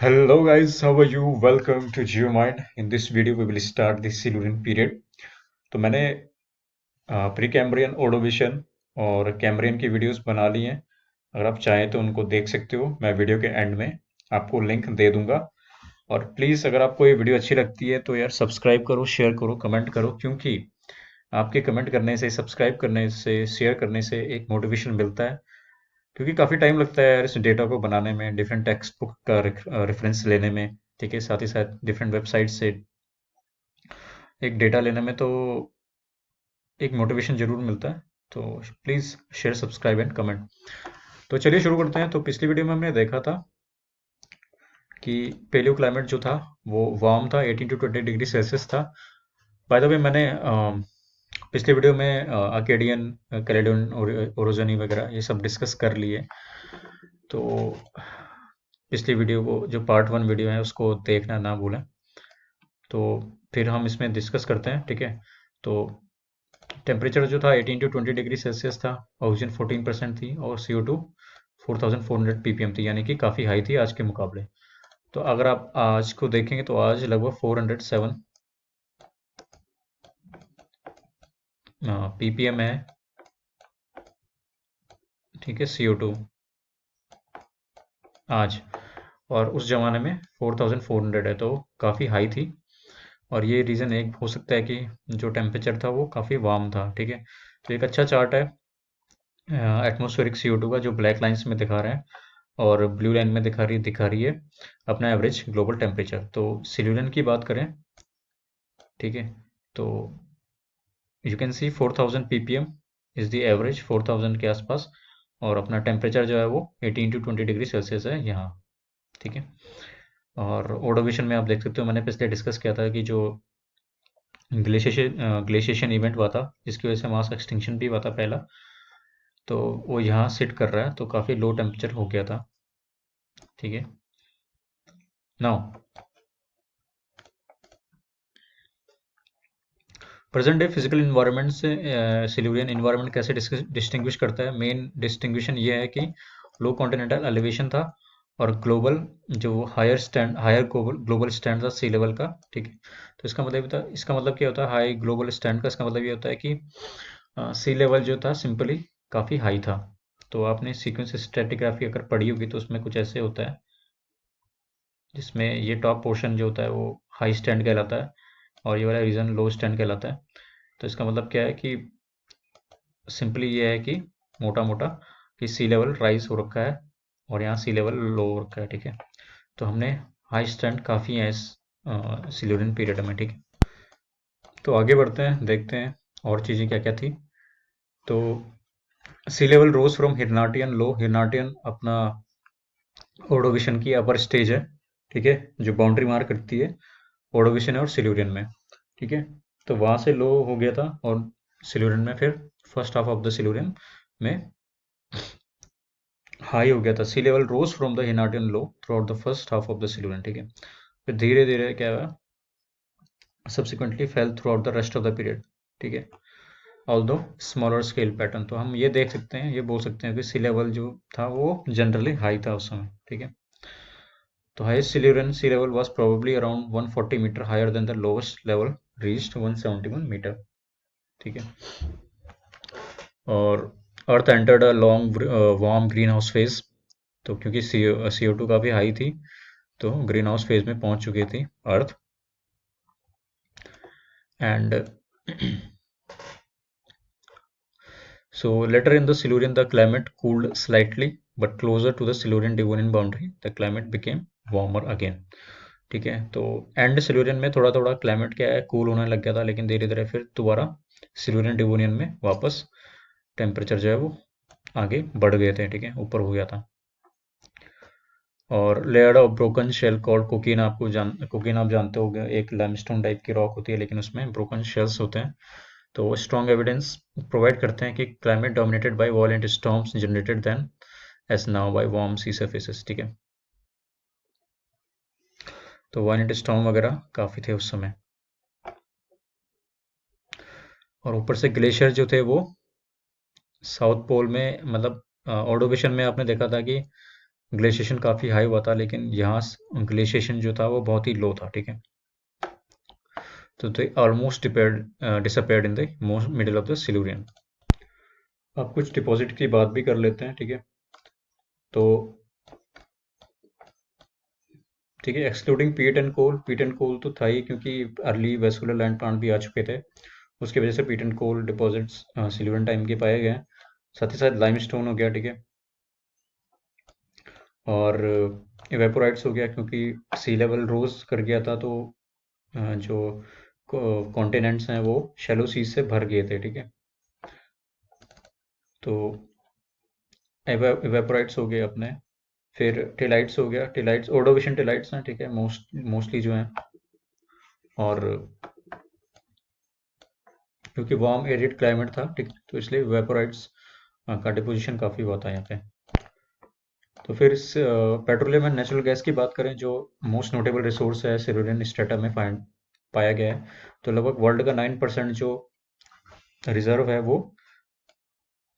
Hello guys, how are you? Welcome to GeoMind. In this video, we will start the Silurian period. तो मैंने pre Cambrian, ओडोविशन और Cambrian की videos बना ली हैं। अगर आप चाहें तो उनको देख सकते हो। मैं वीडियो के एंड में आपको लिंक दे दूंगा। और प्लीज़ अगर आपको ये वीडियो अच्छी लगती है तो यार सब्सक्राइब करो, शेयर करो, कमेंट करो, क्योंकि आपके कमेंट करने से, सब्सक्राइब करने से, शेयर करने से एक मोटिवेशन मिलता है। क्योंकि काफ़ी टाइम लगता है यार इस डेटा को बनाने में, डिफरेंट टेक्स्ट बुक का रेफरेंस लेने में, ठीक है, साथ ही साथ डिफरेंट वेबसाइट से एक डेटा लेने में, तो एक मोटिवेशन जरूर मिलता है। तो please share, subscribe and comment. तो चलिए शुरू करते हैं। तो पिछली वीडियो में हमने देखा था कि पेलियो क्लाइमेट जो था वो वार्म था, 18 to 20 डिग्री सेल्सियस था। बाय द वे मैंने पिछली वीडियो में अकेडियन, कैलेडोनियन, ओरोजनी वगैरह ये सब डिस्कस कर लिए। तो पिछली वीडियो को, जो पार्ट 1 वीडियो है, उसको देखना ना भूलें। तो फिर हम इसमें डिस्कस करते हैं, ठीक है। तो टेम्परेचर जो था 18 to 20 डिग्री सेल्सियस था, ऑक्सीजन 14% थी और CO2 4400 ppm थी, यानी कि काफ़ी हाई थी आज के मुकाबले। तो अगर आप आज को देखेंगे तो आज लगभग 407 ppm है, ठीक है, CO2 आज। और उस जमाने में 4400 है, तो काफ़ी हाई थी। और ये रीज़न एक हो सकता है कि जो टेम्परेचर था वो काफ़ी वार्म था, ठीक है। तो एक अच्छा चार्ट है एटमॉस्फेरिक CO2 का, जो ब्लैक लाइंस में दिखा रहे हैं और ब्लू लाइन में दिखा रही है अपना एवरेज ग्लोबल टेम्परेचर। तो सिल्यूरियन की बात करें, ठीक है, तो you can see 4000 ppm is the average, 4000 के आसपास। और अपना टेम्परेचर जो है वो 18 to 20 डिग्री सेल्सियस है यहाँ, ठीक है। और ओडोविशन में आप देख सकते हो, मैंने पिछले डिस्कस किया था कि जो ग्लेशिएशन इवेंट हुआ था, जिसकी वजह से मास एक्सटिंक्शन भी हुआ था पहला, तो वो यहाँ सिट कर रहा है, तो काफ़ी लो टेम्परेचर हो गया था, ठीक है। Now present day physical environment से सिल्यूरियन इन्वायरमेंट कैसे डिस्टिंग्विश करता है। मेन डिस्टिंग्विशन ये है कि लो कॉन्टिनेंटल एलिवेशन था और ग्लोबल, जो हायर ग्लोबल स्टैंड था सी लेवल का, ठीक है। तो इसका मतलब क्या होता है हाई ग्लोबल स्टैंड का? इसका मतलब ये होता है कि सी लेवल जो था सिंपली काफ़ी हाई था। तो आपने सीक्वेंस स्ट्रेटिग्राफी अगर पढ़ी होगी तो उसमें कुछ ऐसे होता है, जिसमें ये टॉप पोर्शन जो होता है वो हाई स्टैंड कहलाता है और ये वाला रीजन लो स्टैंड कहलाता है। तो इसका मतलब क्या है कि सिंपली ये है कि मोटा मोटा कि सी लेवल राइज हो रखा है और यहाँ सी लेवल लो हो रखा है, ठीक है। तो हमने हाई स्टैंड काफ़ी है इस सिल्यूरियन पीरियड में, ठीक है। तो आगे बढ़ते हैं, देखते हैं और चीज़ें क्या क्या थी। तो सी लेवल रोज फ्रॉम हिरनाटियन लो। हिरनाटियन अपना ओडोविशन की अपर स्टेज है, ठीक है, जो बाउंड्री मार्क करती है ओडोविशन और सिल्यूरियन में, ठीक है। तो वहां से लो हो गया था और सिल्यूरियन में फिर first half of the Silurian में हाई हो गया था। Sea level rose from the Hirnantian low throughout the first half of the Silurian, ठीक है। फिर धीरे धीरे क्या हुआ, subsequently fell throughout the rest of the period, ठीक है, ऑल्दो स्मॉलर स्केल पैटर्न। तो हम ये देख सकते हैं, ये बोल सकते हैं कि सी लेवल जो था वो जनरली हाई था उस समय, ठीक है। तो highest Silurian sea level was probably around 140 metre higher than the lowest level reached 171 metre, ठीक है। और earth entered a long warm greenhouse phase. तो क्योंकि CO2 काफ़ी हाई थी, तो ग्रीन हाउस फेज में पहुंच चुकी थी earth. And so later in the Silurian the climate cooled slightly, but closer to the Silurian Devonian boundary the climate became warmer again, ठीक है। तो एंड सिल्यूरियन में थोड़ा थोड़ा क्लाइमेट क्या है, कूल होने लग गया था, लेकिन धीरे धीरे फिर दोबारा सिल्यूरियन डिवोनियन में वापस टेम्परेचर जो है वो आगे बढ़ गए थे, ठीक है, ऊपर हो गया था। और layer of broken shell called cocaine, cocaine आप जानते हो, एक लाइमस्टोन टाइप की रॉक होती है, लेकिन उसमें ब्रोकन शेल्स होते हैं। तो स्ट्रॉन्ग एविडेंस प्रोवाइड करते हैं कि climate dominated by violent storms generated then as now by warm sea surfaces, ठीक है। तो वॉलेंट स्टॉर्म वगैरह काफ़ी थे उस समय। और ऊपर से ग्लेशियर जो थे वो साउथ पोल में, मतलब ऑर्डोविशन में आपने देखा था कि ग्लेशिएशन काफ़ी हाई हुआ था, लेकिन यहाँ ग्लेशिएशन जो था वो बहुत ही लो था, ठीक है। तो they almost disappeared in the most middle of the Silurian. अब कुछ डिपॉजिट की बात भी कर लेते हैं, ठीक है। तो ठीक है, एक्सक्लूडिंग पीट एंड कोल तो था ही, क्योंकि अर्ली वेस्कुलर लैंड प्लांट भी आ चुके थे। उसकी वजह से peat and coal deposits Silurian time के पाए गए। साथ ही साथ लाइमस्टोन हो गया, ठीक है, और इवेपोराइट्स हो गया, क्योंकि सी लेवल रोज कर गया था, तो जो कॉन्टिनेंट्स हैं वो शैलो सीज से भर गए थे, ठीक है। तो इवेपोराइट्स हो गए अपने। फिर टेलाइट्स हो गया, टेलाइट्स ओर्डोविशन टेलाइट्स हैं, ठीक है, मोस्टली जो हैं। और क्योंकि वार्म एरिड क्लाइमेट था, ठीक, तो इसलिए वेपोराइट्स का डिपोजिशन काफ़ी हुआ था यहाँ पे। तो फिर इस पेट्रोलियम एंड नेचुरल गैस की बात करें, जो मोस्ट नोटेबल रिसोर्स है सिल्यूरियन स्ट्रेटा में फाइंड पाया गया है, तो लगभग वर्ल्ड का 9% जो रिजर्व है वो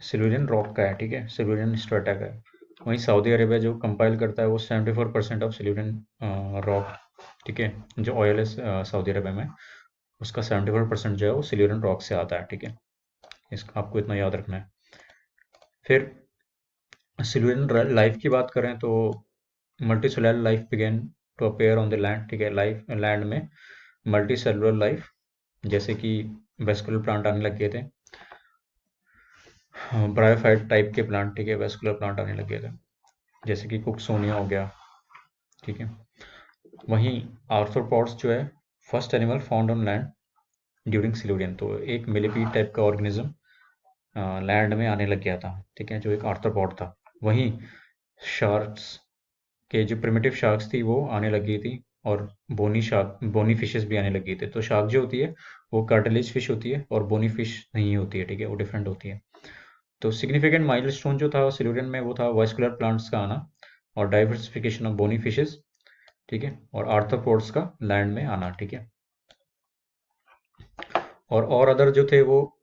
सिल्यूरियन रॉक का है, ठीक है, सिल्यूरियन स्ट्रेटा का है। वहीं सऊदी अरेबिया जो कंपाइल करता है वो 74% ऑफ सिल्यूरियन रॉक, ठीक है, जो ऑयल है सऊदी अरेबिया में, उसका 74% जो है वो सिल्यूरियन रॉक से आता है, ठीक है। इसका आपको इतना याद रखना है। फिर सिल्यूरियन लाइफ की बात करें तो multi cellular life began to appear on the land, ठीक है, लाइफ लैंड में मल्टी सेलुलर लाइफ, जैसे कि वेस्कुलर प्लांट आने लग गए थे, ब्रायोफाइट टाइप के प्लांट, ठीक है, वेस्कुलर प्लांट आने लग गए थे, जैसे कि कुक्सोनिया हो गया, ठीक है। वहीं आर्थ्रोपॉड्स जो है first animal found on land during Silurian, तो एक मिलीपीड टाइप का ऑर्गेनिज्म लैंड में आने लग गया था, ठीक है, जो एक आर्थ्रोपॉड था। वहीं शार्क्स के जो प्रिमिटिव शार्क्स थी वो आने लग गई थी, और बोनी फिशेस भी आने लग गई थी। तो शार्क जो होती है वो कार्टिलेज फिश होती है, और बोनी फिश नहीं होती है, ठीक है, वो डिफरेंट होती है। तो सिग्निफिकेंट माइलस्टोन जो था सिल्यूरियन में वो था वास्कुलर प्लांट्स का आना, और डाइवर्सिफिकेशन ऑफ बोनी फिशेस, ठीक है, और आर्थ्रोपोड्स का लैंड में आना, ठीक है। और अदर जो थे वो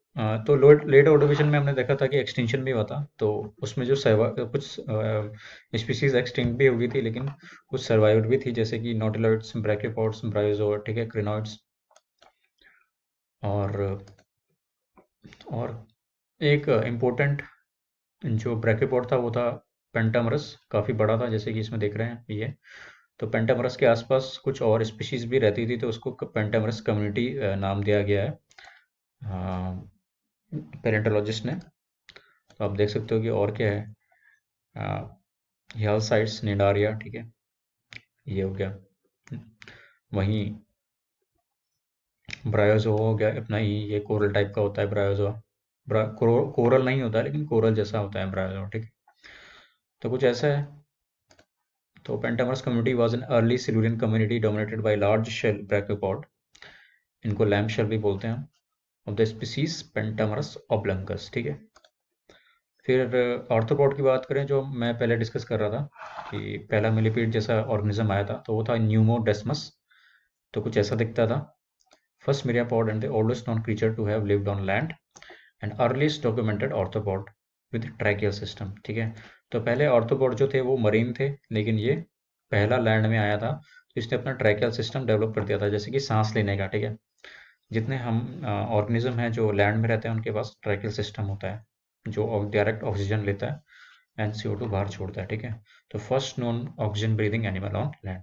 तो लेट ऑर्डोविजन में हमने देखा था कि एक्सटिंक्शन भी हुआ था, तो उसमें जो कुछ स्पीसीज एक्सटिंक्ट भी हो गई थी, लेकिन कुछ सर्वाइवड भी थी, जैसे कि नोटिलॉइड्स, ब्रैकियोपॉड्स, ब्रायोजोआ, ठीक है, क्रिनॉइड्स। और एक इम्पोर्टेंट जो ब्रैकियोपॉड था वो था पेंटामरस, काफ़ी बड़ा था, जैसे कि इसमें देख रहे हैं ये। तो पेंटामरस के आसपास कुछ और स्पीशीज भी रहती थी, तो उसको पेंटामरस कम्युनिटी नाम दिया गया है पेरेंटोलॉजिस्ट ने। तो आप देख सकते हो कि और क्या है, ह्यालसाइट्स, निडारिया, ठीक है, ये हो गया। वहीं ब्रायोजोआ हो गया अपना ही, ये कोरल टाइप का होता है ब्रायोजोआ। कोरल नहीं होता है, लेकिन कोरल जैसा होता है ब्रायोजोआ, ठीक है। तो कुछ ऐसा है। तो Pentamerus community was an early Silurian community dominated by large shell brachiopod, इनको लैम्प शेल भी बोलते हैं, of the species Pentamerus oblongus, ठीक है। फिर आर्थ्रोपॉड की बात करें, जो मैं पहले डिस्कस कर रहा था कि पहला मिलीपीड जैसा ऑर्गेनिज्म आया था, तो वो था न्यूमोडेस्मस। तो कुछ ऐसा दिखता था। First myriapod and the oldest known creature to have lived on land and earliest documented arthropod with tracheal system, ठीक है। तो पहले आर्थ्रोपॉड जो थे वो मरीन थे, लेकिन ये पहला लैंड में आया था, तो इसने अपना ट्रैकियल सिस्टम डेवलप कर दिया था, जैसे कि सांस लेने का, ठीक है। जितने हम ऑर्गेनिज्म हैं जो लैंड में रहते हैं उनके पास ट्रैकियल सिस्टम होता है, जो डायरेक्ट ऑक्सीजन लेता है एंड CO2 बाहर छोड़ता है, ठीक है। तो first non oxygen breathing animal on land.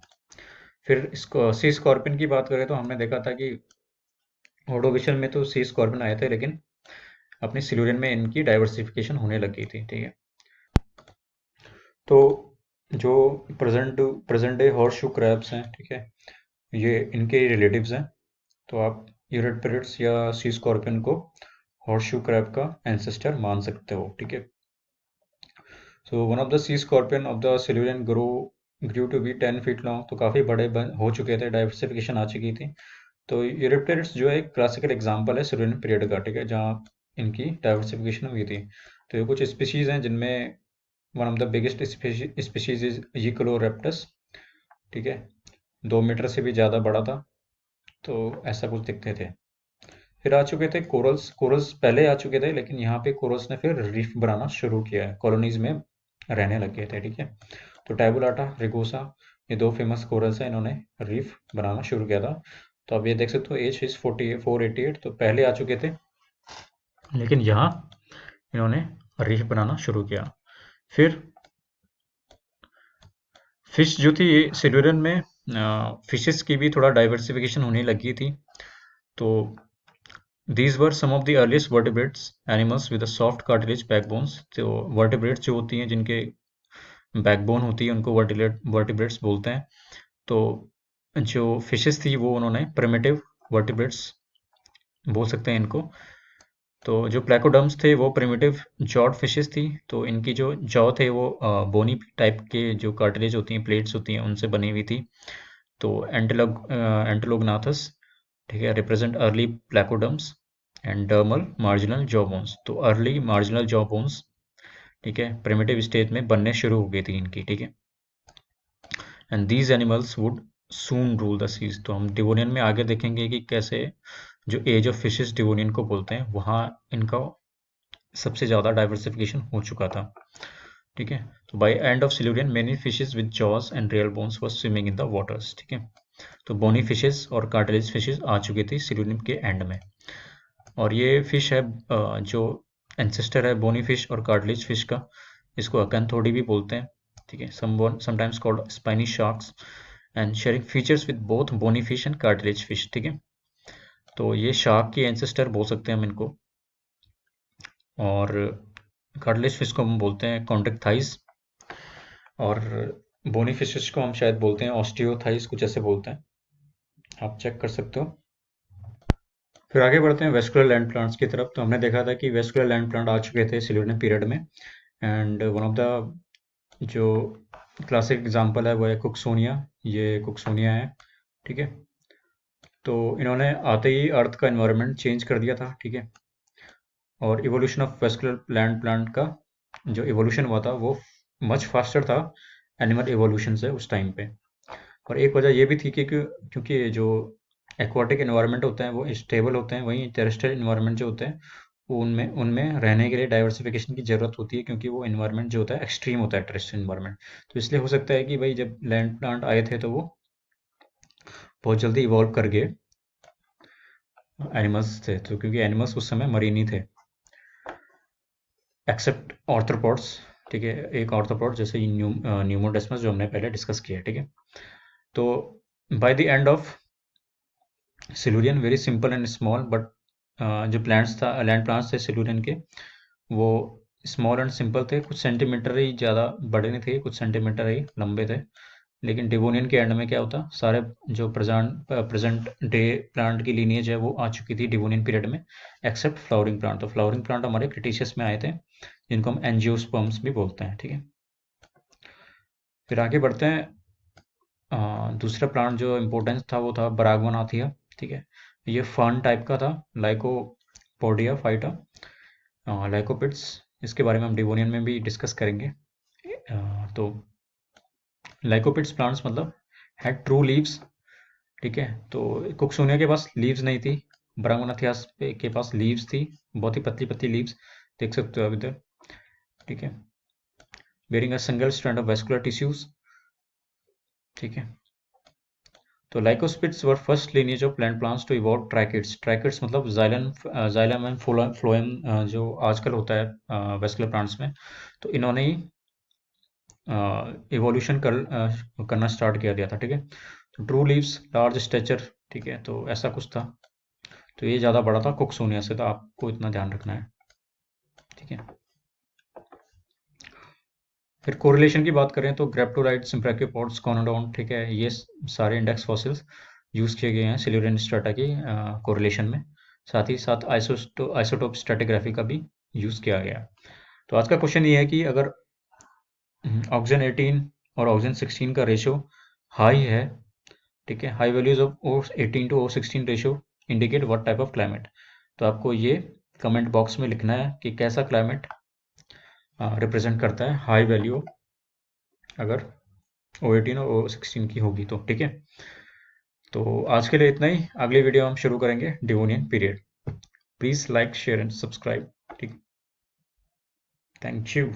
फिर इसको सी स्कॉर्पियन की बात करें तो हमने देखा था कि ऑर्डोविशन में तो सी स्कॉर्पियन आए थे, लेकिन अपने सिल्यूरियन में इनकी डाइवर्सिफिकेशन होने लग गई थी, ठीक है। तो जो present day horse shoe crabs हैं, ठीक है, ये इनके रिलेटिव्स हैं। तो आप यूरेटपेरिड्स या सी स्कॉर्पियन को हॉर्स शू क्रैब का एंसेस्टर मान सकते हो, ठीक है। So one of the sea scorpion of the Silurian grew to be 10 feet long, तो काफ़ी बड़े हो चुके थे, डाइवर्सिफिकेशन आ चुकी थी। तो यूरेप्टेरिड्स जो है एक क्लासिकल एग्जांपल है सिल्यूरियन पीरियड का, ठीक है, जहाँ इनकी डाइवर्सिफिकेशन हुई थी। तो ये कुछ स्पीशीज हैं जिनमें one of the biggest species is यूकोलोरेप्टस, ठीक है, 2 मीटर से भी ज़्यादा बड़ा था। तो ऐसा कुछ दिखते थे। फिर आ चुके थे कोरल्स। कोरल्स पहले आ चुके थे, लेकिन यहाँ पे कोरल्स ने फिर रीफ बनाना शुरू किया है, कॉलोनीज में रहने लग गए थे, ठीक है। तो टैबुलाटा, रिगोसा, ये 2 फेमस कोरल्स हैं, इन्होंने रीफ बनाना शुरू किया था। तो अब ये देख सकते हो एज इज 488, तो पहले आ चुके थे, लेकिन यहाँ इन्होंने रीफ बनाना शुरू किया। फिर फिश जो थी सिल्यूरियन में, फिशेस की भी थोड़ा डाइवर्सिफिकेशन होने लगी थी। तो these were some of the earliest vertebrates animals with a soft cartilage backbones। तो vertebrates जो होती हैं जिनके बैकबोन होती है उनको वर्टिब्रेट्स बोलते हैं। तो जो फिशेस थी वो उन्होंने प्रिमिटिव वर्टिब्रेट्स बोल सकते हैं इनको। तो जो प्लेकोडर्म्स थे वो प्रिमिटिव जॉड फिशेस थी। तो इनकी जो जॉ थे वो बोनी टाइप के जो कार्टिलेज होती हैं, प्लेट्स होती हैं, उनसे बनी हुई थी। तो एंटेलोगनाथस, ठीक है, represent early placoderms and dermal marginal jaw bones. तो अर्ली मार्जिनल जॉ बोन्स, ठीक है, प्रिमिटिव स्टेज में बनने शुरू हो गई थी इनकी, ठीक है। And these animals would soon rule the seas. तो हम डिवोनियन में आगे देखेंगे कि कैसे जो एज ऑफ फिशेस डिवोनियन को बोलते हैं, वहाँ इनका सबसे ज़्यादा डाइवर्सिफिकेशन हो चुका था, ठीक है। तो by end of Silurian many fishes with jaws and real bones were swimming in the waters, ठीक है। तो बोनी फिशेस और कार्टिलेज फिशेस आ चुकी थी सिल्यूरियन के एंड में। और ये फिश है जो एंसेस्टर है बोनी फिश और कार्टिलेज फिश का, इसको अकैंथोडी भी बोलते हैं, ठीक है। Sometimes called spiny sharks and sharing features with both bony fish and cartilage fish, ठीक है। तो ये शार्क के एंसेस्टर बोल सकते हैं हम इनको। और कार्टिलेज फिश को हम बोलते हैं कॉन्ट्रेक्टाइज, और बोनी फिशेस को हम शायद बोलते हैं ऑस्टियोथाइज, कुछ ऐसे बोलते हैं, आप चेक कर सकते हो। फिर आगे बढ़ते हैं वेस्कुलर लैंड प्लांट्स की तरफ। तो हमने देखा था कि वेस्कुलर लैंड प्लांट आ चुके थे सिल्यूरियन पीरियड में, एंड वन ऑफ द जो क्लासिक एग्जांपल है वो है कुक्सोनिया। ये कुक्सोनिया है, ठीक है। तो इन्होंने आते ही अर्थ का एनवायरनमेंट चेंज कर दिया था, ठीक है। और evolution of vascular land plant का जो इवोल्यूशन हुआ था वो मच फास्टर था एनिमल इवोल्यूशन से उस टाइम पे। और एक वजह ये भी थी कि क्योंकि जो एक्वाटिक एनवायरनमेंट होते हैं वो स्टेबल होते हैं, वहीं टेरेस्ट्रियल एनवायरनमेंट जो होते हैं वो उनमें उनमें रहने के लिए डाइवर्सिफिकेशन की ज़रूरत होती है, क्योंकि वो एनवायरनमेंट जो होता है एक्सट्रीम होता है टेरेस्ट्रियल एनवायरनमेंट। तो इसलिए हो सकता है कि भाई जब लैंड प्लांट आए थे तो वो बहुत जल्दी इवॉल्व कर गए एनिमल्स थे, तो क्योंकि एनिमल्स उस समय मरीन ही थे, एक्सेप्ट ऑर्थ्रोपोड्स, ठीक है। एक ऑर्थ्रोपोड जैसे न्यूमोडेस्मस जो हमने पहले डिस्कस किया है, ठीक है। तो by the end of Silurian very simple and small, but जो प्लांट्स था लैंड प्लांट्स थे सिल्यूरियन के वो स्मॉल एंड सिंपल थे, कुछ सेंटीमीटर ही, ज़्यादा बड़े नहीं थे, कुछ सेंटीमीटर ही लंबे थे। लेकिन डिवोनियन के एंड में क्या होता, सारे जो प्रेजेंट डे प्लांट की लीनिएज है वो आ चुकी थी डिवोनियन पीरियड में, एक्सेप्ट फ्लावरिंग प्लांट। तो फ्लावरिंग प्लांट हमारे क्रिटेशियस में आए थे, जिनको हम एंजियोस्पर्म्स भी बोलते हैं, ठीक है। फिर आगे बढ़ते हैं, दूसरा प्लांट जो इम्पोर्टेंस था वो था बरागवनाथिया, ठीक है। ये फर्न टाइप का था, लाइकोपोडिया फाइटा, लाइकोपिड्स। इसके बारे में हम डिवोनियन में भी डिस्कस करेंगे। तो लाइकोपिड्स प्लांट्स मतलब हैड ट्रू लीव्स, ठीक है। तो कुक्सोनिया के पास लीव्स नहीं थी, बरागवनाथियास के पास लीव्स थी, बहुत ही पतली पतली लीव्स, देख सकते हो आप इधर, ठीक है। Bearing a single strand of vascular tissues, ठीक है। तो lycopsids were first lineage of plant plants to evolve tracheids. Tracheids मतलब जाइलम एंड फ्लोएम जो आजकल होता है वेस्कुलर प्लांट्स में, तो इन्होंने ही इवोल्यूशन करना स्टार्ट किया दिया था, ठीक है। तो ट्रू लीव्स, लार्ज स्टेचर, ठीक है, तो ऐसा कुछ था। तो ये ज़्यादा बड़ा था कुक्सोनिया से, तो आपको इतना ध्यान रखना है, ठीक है। फिर कोरिलेशन की बात करें तो ग्रेप्टोलाइट्स, ब्रैकियोपोड्स, कॉनोडोन, ठीक है, ये सारे इंडेक्स फॉसिल्स यूज़ किए गए हैं सिल्यूरियन स्ट्रेटा की कोरिलेशन में। साथ ही साथ आइसोटोप स्ट्रेटिग्राफी का भी यूज़ किया गया। तो आज का क्वेश्चन ये है कि अगर ऑक्सीजन 18 और ऑक्सीजन 16 का रेशो हाई है, ठीक है, high values of O18 to O16 ratio indicate what type of climate. तो आपको ये कमेंट बॉक्स में लिखना है कि कैसा क्लाइमेट रिप्रेजेंट करता है हाई वैल्यू अगर O18 और O16 की होगी तो, ठीक है। तो आज के लिए इतना ही, अगली वीडियो हम शुरू करेंगे Devonian period. Please like, share and subscribe, ठीक, थैंक यू।